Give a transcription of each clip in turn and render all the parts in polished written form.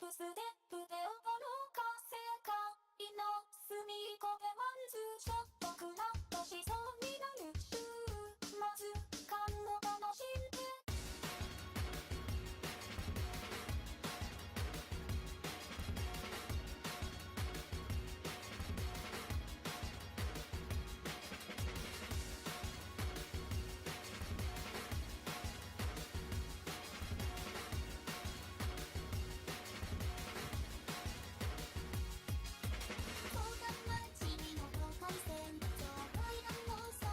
プスで筆をほどかせかいの隅っこでワンズちょっとクラッとしそうになる週末感を楽しんで横断待ちの境界線境界がもう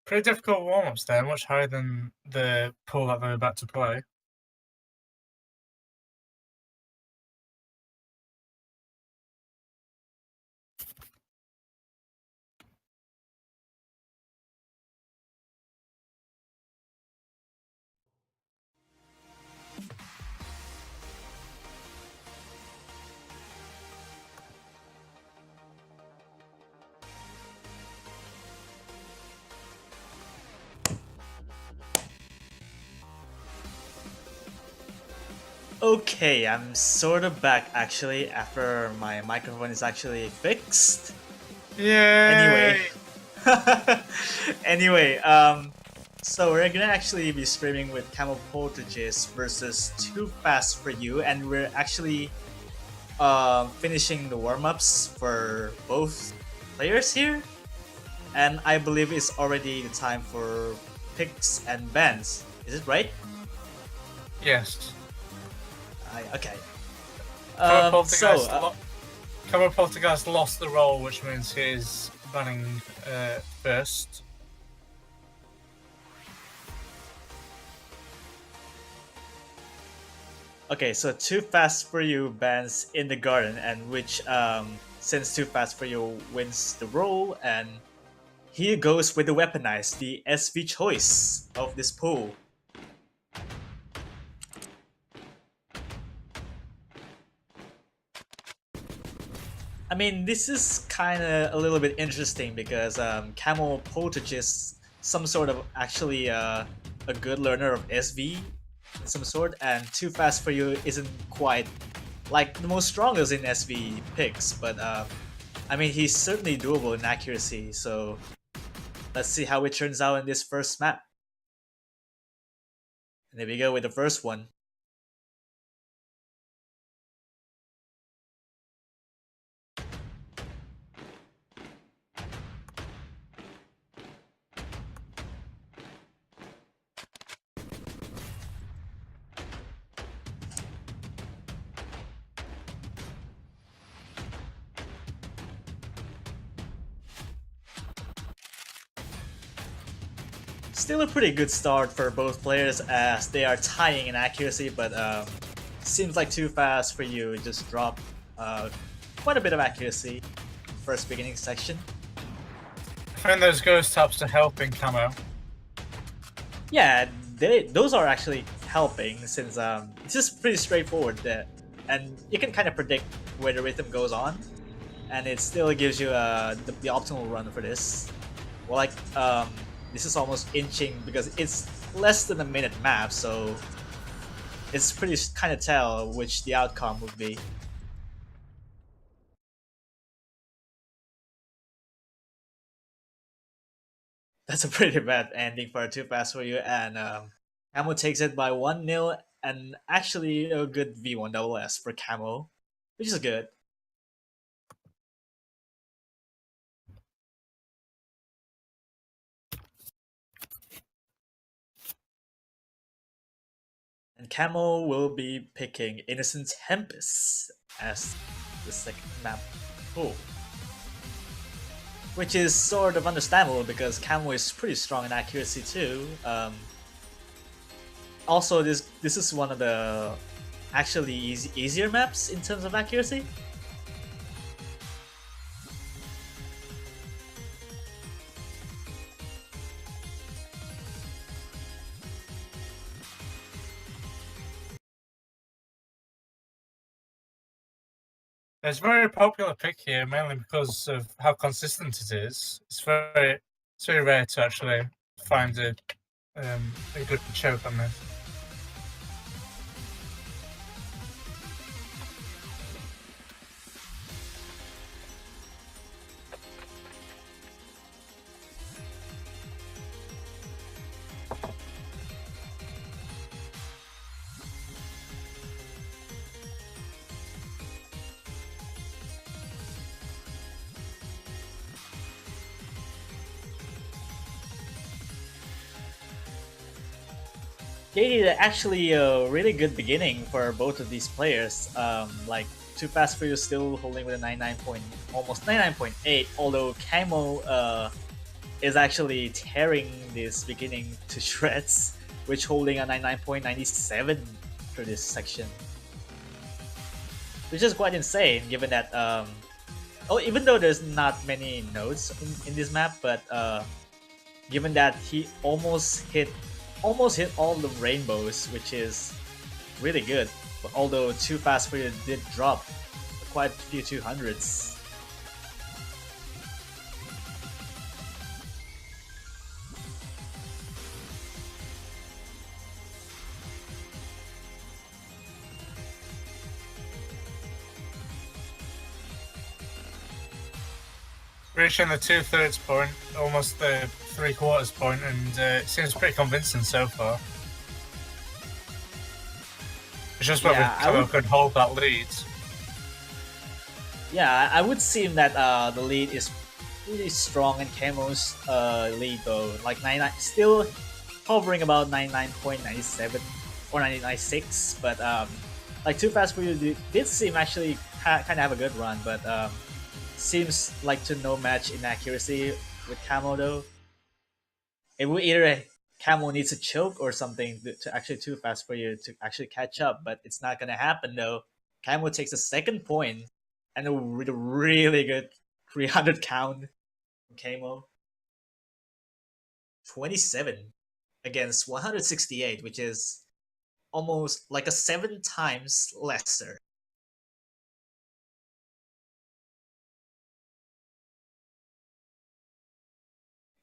Pretty difficult warm-ups there, much higher than the pool that they're about to play. Okay, I'm sort of back actually after my microphone is actually fixed. Yay! Anyway, so we're gonna actually be streaming with Camel Portages versus Too Fast for You, and we're actually finishing the warm-ups for both players here. And I believe it's already the time for picks and bans. Is it right? Yes. Okay. Camel Poltergeist lost the roll, which means he's banning first. Okay, so Too Fast for You bans in the garden, and which since Too Fast for You wins the roll, and here goes with the weaponized, the SV choice of this pool. I mean, this is kind of a little bit interesting because Camel Potage is some sort of actually a good learner of SV in some sort, and Too Fast for You isn't quite like the most strongest in SV picks, but I mean, he's certainly doable in accuracy, so let's see how it turns out in this first map. And there we go with the first one. Still a pretty good start for both players as they are tying in accuracy, but seems like Too Fast for You just dropped quite a bit of accuracy first beginning section. I think those ghost taps are helping Camo. Yeah, those are actually helping since it's just pretty straightforward there, and you can kind of predict where the rhythm goes on, and it still gives you the optimal run for this. Well, like this is almost inching because it's less than a minute map, so it's pretty kind of tell which the outcome would be. That's a pretty bad ending for Too Fast for You, and Camo takes it by 1-0, and actually a good V1 double S for Camo, which is good. And Camo will be picking Innocent Tempest as the second map pool. Which is sort of understandable because Camo is pretty strong in accuracy too. Also, this is one of the actually easier maps in terms of accuracy. It's a very popular pick here, mainly because of how consistent it is. It's very rare to actually find a good choke on this. They did actually a really good beginning for both of these players. Like Too Fast for You still holding with a almost 99.8, although Camo is actually tearing this beginning to shreds, which holding a 99.97 for this section, which is quite insane given that even though there's not many nodes in this map, but given that he almost hit all the rainbows, which is really good. But although Too Fast for You did drop quite a few 200s. Reaching the 2/3 point, almost the 3/4 point, and it seems pretty convincing so far. It's just whether Camo could hold that lead. Yeah, I would seem that the lead is pretty strong in Camo's lead though. Like 99, still hovering about 99.97 or 99.6, but like Too Fast for You did seem actually kind of have a good run, but seems like to no match in accuracy with Camo though. It would either Camo needs a choke or something to actually Too Fast for You to actually catch up, but it's not gonna happen though. Camo takes the second point and with a really good 300 count from Camo. 27 against 168, which is almost like a 7 times lesser.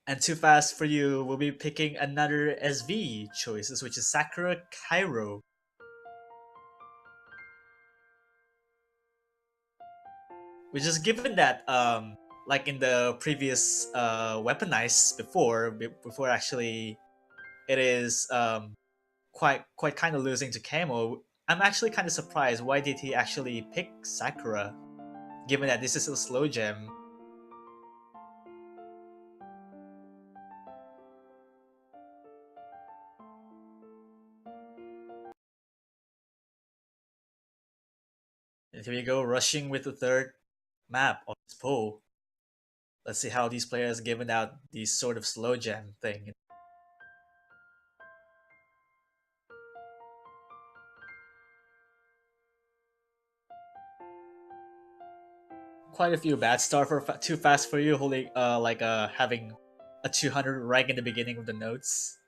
And Too Fast for You will be picking another SV choices, which is Sakura Cairo. Which is given that, like in the previous Weaponized before actually it is quite kind of losing to Camo. I'm actually kind of surprised. Why did he actually pick Sakura, given that this is a slow gem? And here we go, rushing with the third map of this pool. Let's see how these players given out these sort of slow gem thing. Quite a few bad start for Too Fast for You, holding having a 200 rank in the beginning of the notes.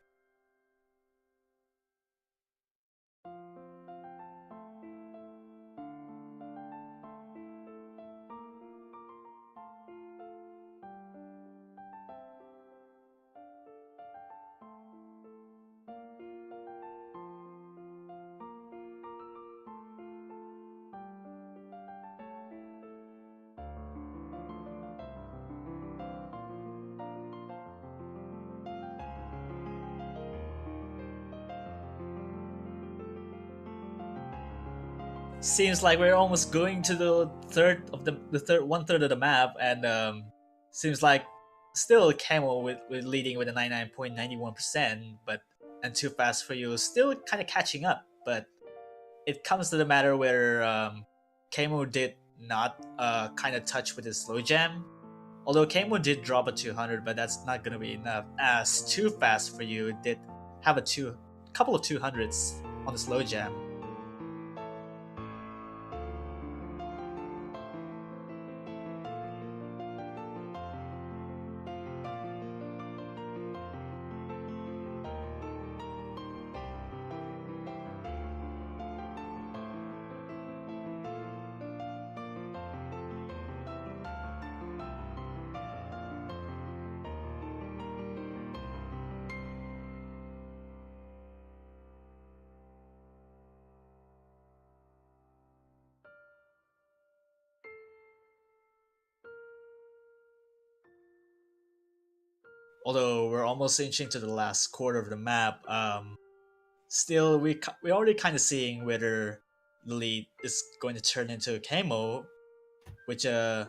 Seems like we're almost going to the third of the third 1/3 of the map, and seems like still Camel with leading with a 99.91%, but and Too Fast for You still kind of catching up. But it comes to the matter where Camo did not kind of touch with his slow jam. Although Camo did drop a 200, but that's not gonna be enough. As Too Fast for You did have a couple of 200s on the slow jam. Although we're almost inching to the last quarter of the map, still we're already kind of seeing whether the lead is going to turn into a Camo, which the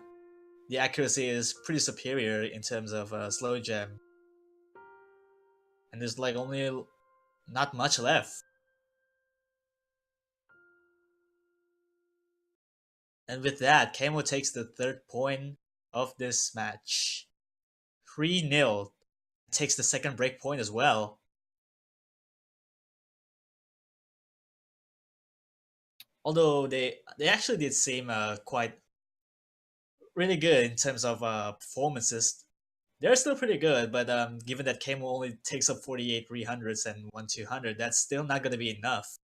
accuracy is pretty superior in terms of slow gem, and there's like only not much left. And with that, Camo takes the third point of this match. 3-0. Takes the second break point as well. Although they actually did seem quite really good in terms of performances. They're still pretty good, but given that Kamo only takes up 48 300s and 1 200, that's still not going to be enough.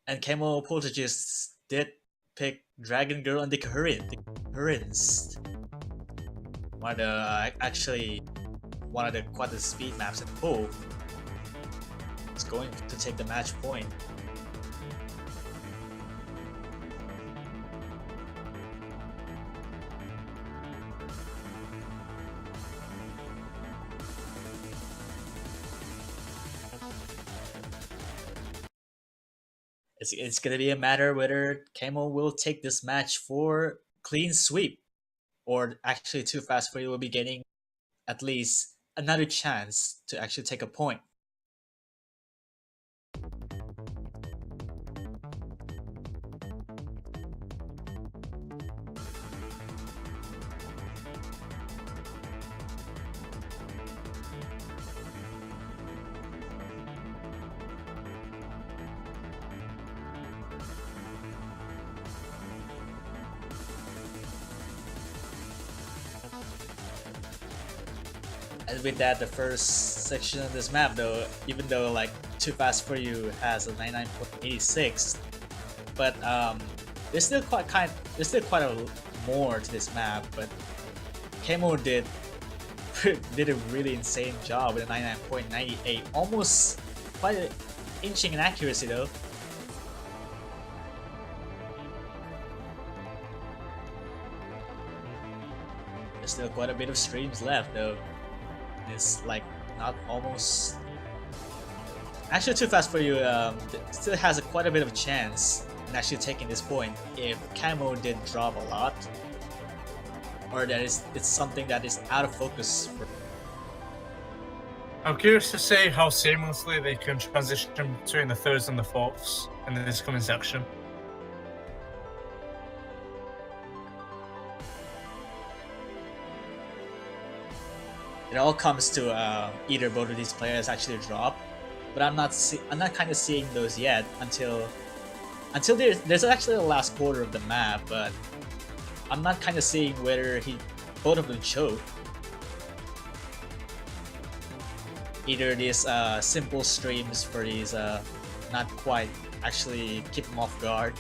And Kamo Poltergeist did pick Dragon Girl and the Currents. One of the actually one of the quite speed maps in pool. It's going to take the match point. It's gonna be a matter whether Kamo will take this match for clean sweep, or actually Too Fast For You will be getting at least another chance to actually take a point. And with that, the first section of this map, though, even though like Too Fast For You has a 99.86, but there's still quite a more to this map. But Kamo did a really insane job with a 99.98, almost quite an inching in accuracy though. There's still quite a bit of streams left though. It's like not almost. Actually, Too Fast For You still has quite a bit of a chance in actually taking this point if Kamo did drop a lot, or that it's something that is out of focus. I'm curious to see how seamlessly they can transition between the thirds and the fourths in this coming section. It all comes to either both of these players actually drop, but I'm not kind of seeing those yet until there's actually the last quarter of the map, but I'm not kind of seeing whether both of them choke. Either these simple streams for these not quite actually keep them off guard.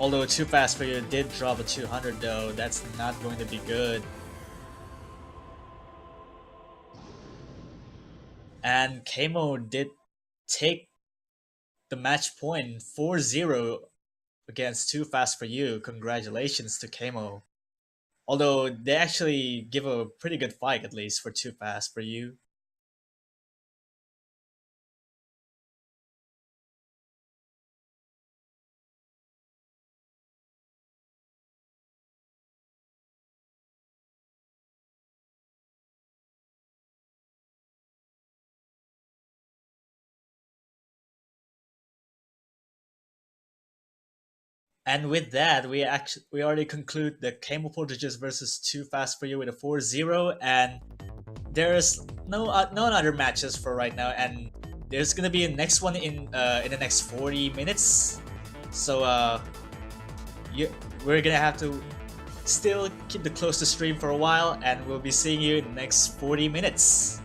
Although Too Fast For You did drop a 200 though, that's not going to be good. And Kamo did take the match point 4-0 against Too Fast For You. Congratulations to Kamo. Although they actually give a pretty good fight at least for Too Fast For You. And with that, we already conclude the Kamo Poltergeist versus Too Fast For You with a 4-0, and there's no other matches for right now, and there's gonna be a next one in the next 40 minutes. So we're gonna have to still keep the close to stream for a while, and we'll be seeing you in the next 40 minutes.